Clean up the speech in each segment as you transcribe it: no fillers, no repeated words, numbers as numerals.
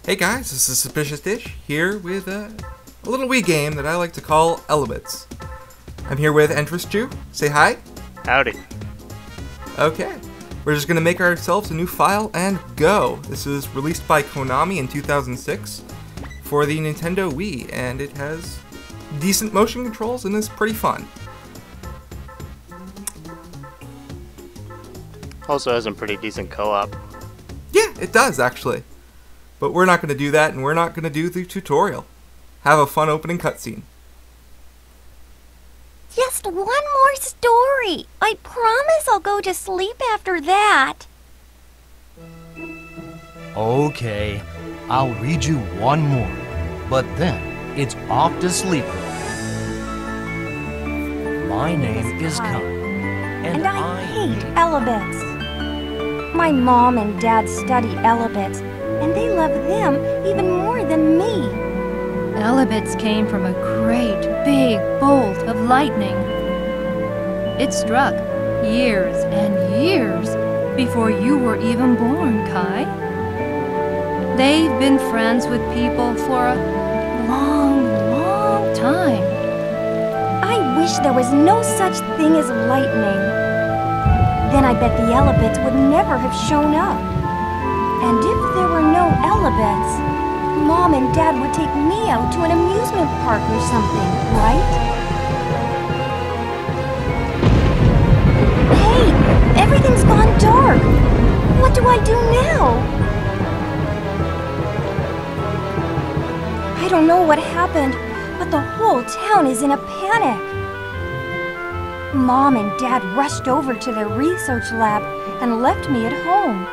Hey guys, this is Suspicious Dish, here with a little Wii game that I like to call Elebits. I'm here with Entrance Jew. Say hi. Howdy. Okay, we're just gonna make ourselves a new file and go. This is released by Konami in 2006 for the Nintendo Wii, and it has decent motion controls and is pretty fun. Also has some pretty decent co-op. Yeah, it does actually. But we're not going to do that, and we're not going to do the tutorial. Have a fun opening cutscene. Just one more story. I promise I'll go to sleep after that. Okay, I'll read you one more, but then it's off to sleep. My name is Kai, and I hate Elebits. My mom and dad study Elebits, and they love them even more than me. Elebits came from a great, big bolt of lightning. It struck years and years before you were even born, Kai. They've been friends with people for a long, long time. I wish there was no such thing as lightning. Then I bet the Elebits would never have shown up. And if there were no Elebits, Mom and Dad would take me out to an amusement park or something, right? Hey! Everything's gone dark! What do I do now? I don't know what happened, but the whole town is in a panic. Mom and Dad rushed over to their research lab and left me at home.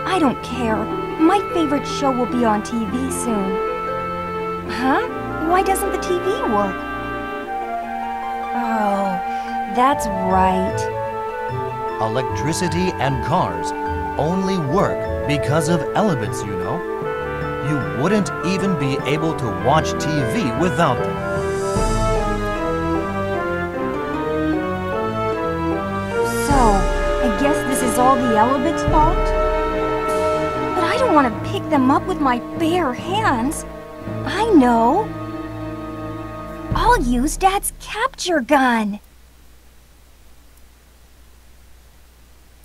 I don't care. My favorite show will be on TV soon. Huh? Why doesn't the TV work? Oh, that's right. Electricity and cars only work because of Elebits, you know. You wouldn't even be able to watch TV without them. So, I guess this is all the Elebits' fault? I don't want to pick them up with my bare hands. I know. I'll use Dad's capture gun.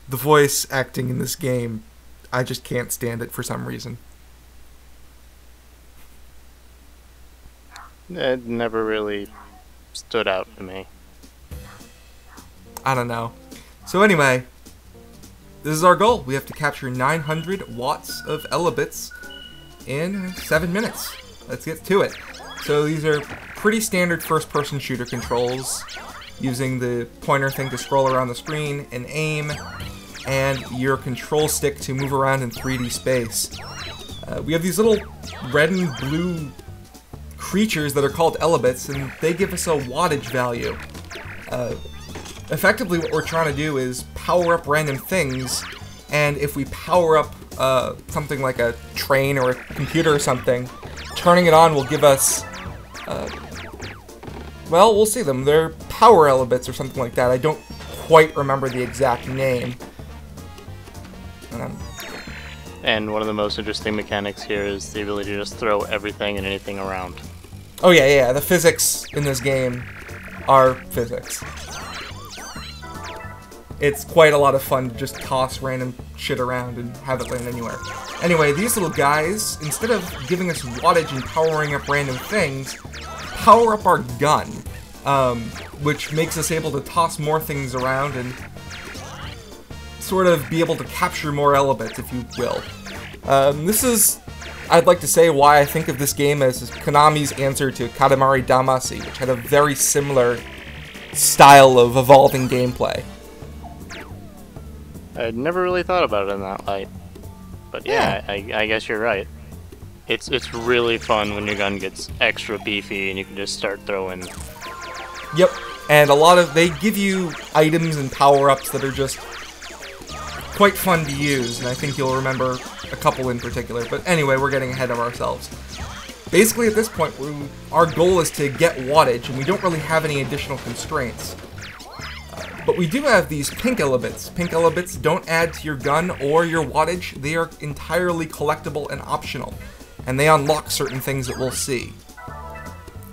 The voice acting in this game, I just can't stand it for some reason. It never really stood out to me. I don't know. So anyway, this is our goal. We have to capture 900 watts of Elebits in 7 minutes. Let's get to it. So these are pretty standard first-person shooter controls, using the pointer thing to scroll around the screen and aim, and your control stick to move around in 3D space. We have these little red and blue creatures that are called Elebits, and they give us a wattage value. Effectively, what we're trying to do is power up random things, and if we power up something like a train or a computer or something, turning it on will give us, well, we'll see them. They're power Elebits or something like that. I don't quite remember the exact name. And one of the most interesting mechanics here is the ability to just throw everything and anything around. Oh yeah, the physics in this game are physics. It's quite a lot of fun to just toss random shit around and have it land anywhere. Anyway, these little guys, instead of giving us wattage and powering up random things, power up our gun, which makes us able to toss more things around and sort of be able to capture more Elebits, if you will. This is I'd like to say why I think of this game as Konami's answer to Katamari Damacy, which had a very similar style of evolving gameplay. I'd never really thought about it in that light. But yeah, I guess you're right. It's really fun when your gun gets extra beefy and you can just start throwing. Yep, and they give you items and power-ups that are just quite fun to use, and I think you'll remember a couple in particular. But anyway, we're getting ahead of ourselves. Basically, at this point, our goal is to get wattage, and we don't really have any additional constraints. But we do have these pink Elebits. Pink Elebits don't add to your gun or your wattage. They are entirely collectible and optional, and they unlock certain things that we'll see.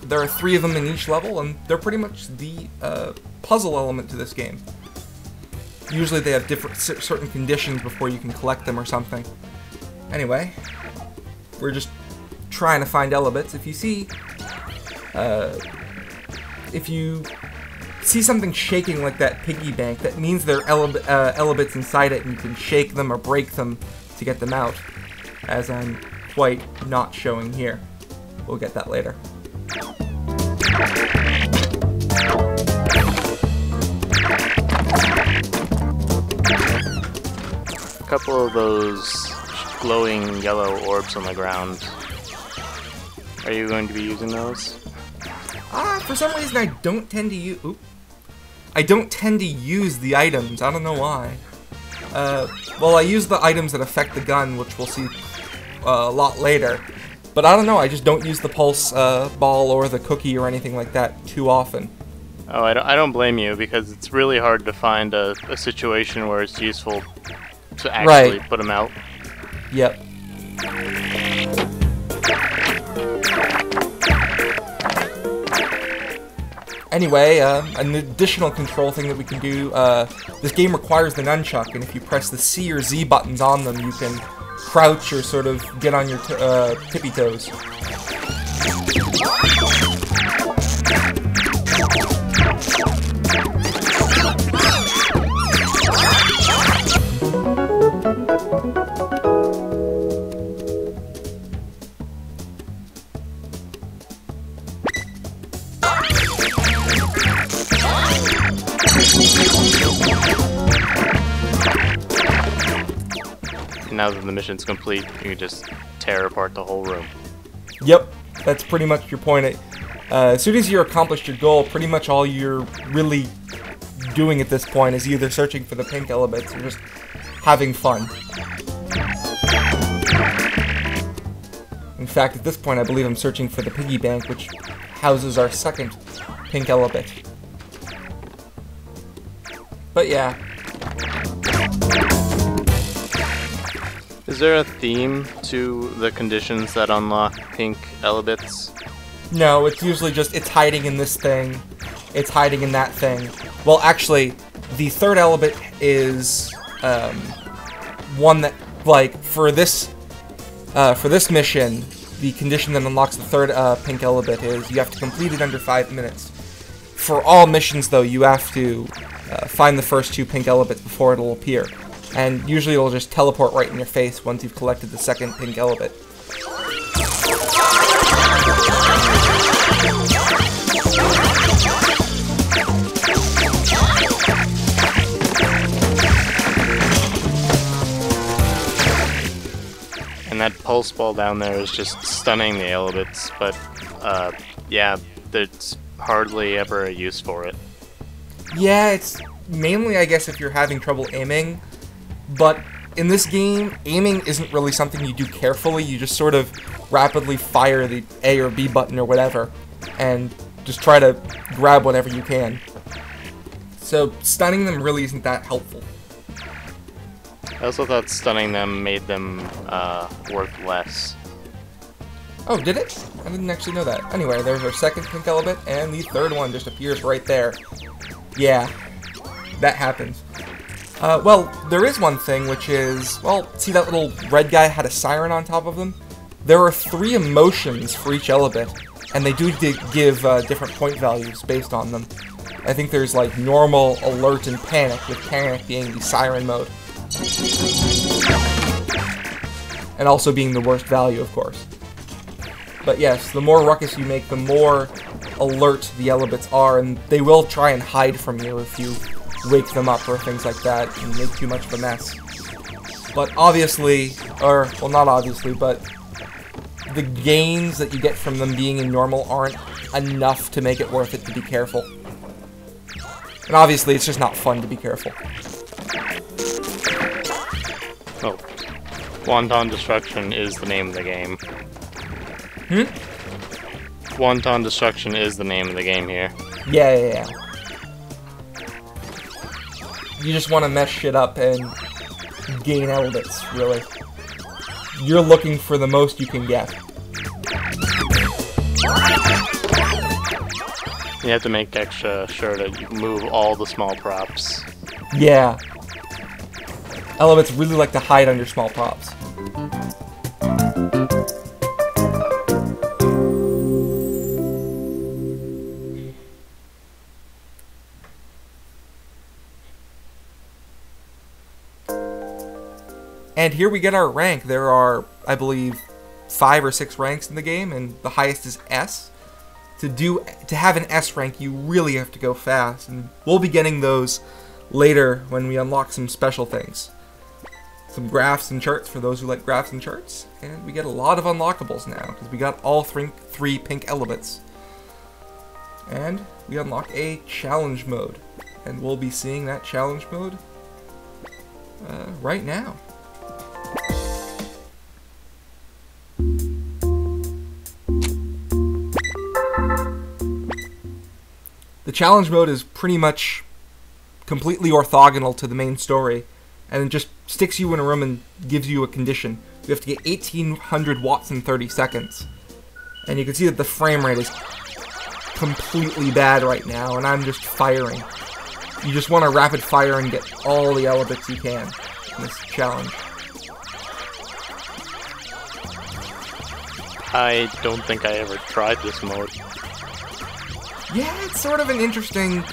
There are 3 of them in each level, and they're pretty much the puzzle element to this game. Usually they have certain conditions before you can collect them or something. Anyway, we're just trying to find Elebits. If you see something shaking like that piggy bank, that means there are Elebits inside it, and you can shake them or break them to get them out, as I'm quite not showing here. We'll get that later. A couple of those glowing yellow orbs on the ground. Are you going to be using those? For some reason I don't tend to use... I don't tend to use the items. I don't know why. Well, I use the items that affect the gun, which we'll see a lot later. But I don't know, I just don't use the pulse ball or the cookie or anything like that too often. Oh, I don't blame you, because it's really hard to find a situation where it's useful to actually put them out. Yep. Anyway, an additional control thing that we can do, this game requires the nunchuck, and if you press the C or Z buttons on them, you can crouch or sort of get on your tippy toes. Now that the mission's complete, you can just tear apart the whole room. Yep, that's pretty much your point. As soon as you accomplished your goal, pretty much all you're really doing at this point is either searching for the pink Elebits or just having fun. In fact, at this point, I believe I'm searching for the piggy bank, which houses our second pink Elebit. But yeah. Is there a theme to the conditions that unlock pink Elebits? No, it's usually just, it's hiding in this thing, it's hiding in that thing. Well, actually, the third Elebit is one that, like, for this mission, the condition that unlocks the third pink Elebit is you have to complete it under 5 minutes. For all missions, though, you have to find the first 2 pink Elebits before it'll appear. And usually it'll just teleport right in your face once you've collected the second pink Elebit. And that pulse ball down there is just stunning the Elebits, but yeah, there's hardly ever a use for it. Yeah, it's mainly, I guess, if you're having trouble aiming. But in this game, aiming isn't really something you do carefully. You just sort of rapidly fire the A or B button or whatever, and just try to grab whatever you can. So stunning them really isn't that helpful. I also thought stunning them made them worth less. Oh, did it? I didn't actually know that. Anyway, there's our second pink Elebit, and the third one just appears right there. Yeah, that happens. Well, there is one thing, which is, well, see that little red guy had a siren on top of them? There are 3 emotions for each Elebit, and they do give different point values based on them. I think there's, like, normal, alert, and panic, with panic being the siren mode. and also being the worst value, of course. But yes, the more ruckus you make, the more alert the Elebits are, and they will try and hide from you if you wake them up or things like that and make too much of a mess. But obviously, or, well, not obviously, but the gains that you get from them being in normal aren't enough to make it worth it to be careful. And obviously, it's just not fun to be careful. Oh. Wonton Destruction is the name of the game. Wonton Destruction is the name of the game here. Yeah. You just want to mess shit up and gain Elebits, really. You're looking for the most you can get. You have to make extra sure to move all the small props. Yeah. Elebits really like to hide under small props. And here we get our rank. There are, I believe, 5 or 6 ranks in the game, and the highest is S. To have an S rank, you really have to go fast, and we'll be getting those later when we unlock some special things. Some graphs and charts for those who like graphs and charts, and we get a lot of unlockables now, because we got all 3 pink Elebits. And we unlock a challenge mode, and we'll be seeing that challenge mode right now. The challenge mode is pretty much completely orthogonal to the main story, and it just sticks you in a room and gives you a condition. You have to get 1800 watts in 30 seconds. And you can see that the frame rate is completely bad right now, and I'm just firing. You just want to rapid fire and get all the Elebits you can in this challenge. I don't think I ever tried this mode. Yeah, it's sort of an interesting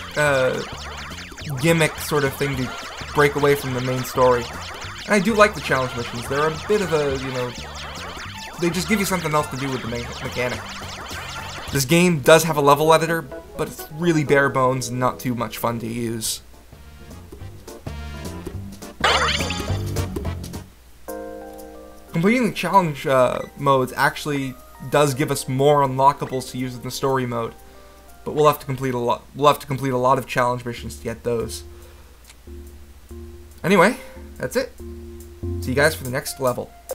gimmick sort of thing to break away from the main story. And I do like the challenge missions. They're a bit of a, they just give you something else to do with the main mechanic. This game does have a level editor, but it's really bare bones and not too much fun to use. Completing the challenge modes actually does give us more unlockables to use in the story mode. But we'll have to complete a lot. We'll have to complete a lot of challenge missions to get those. Anyway, that's it. See you guys for the next level.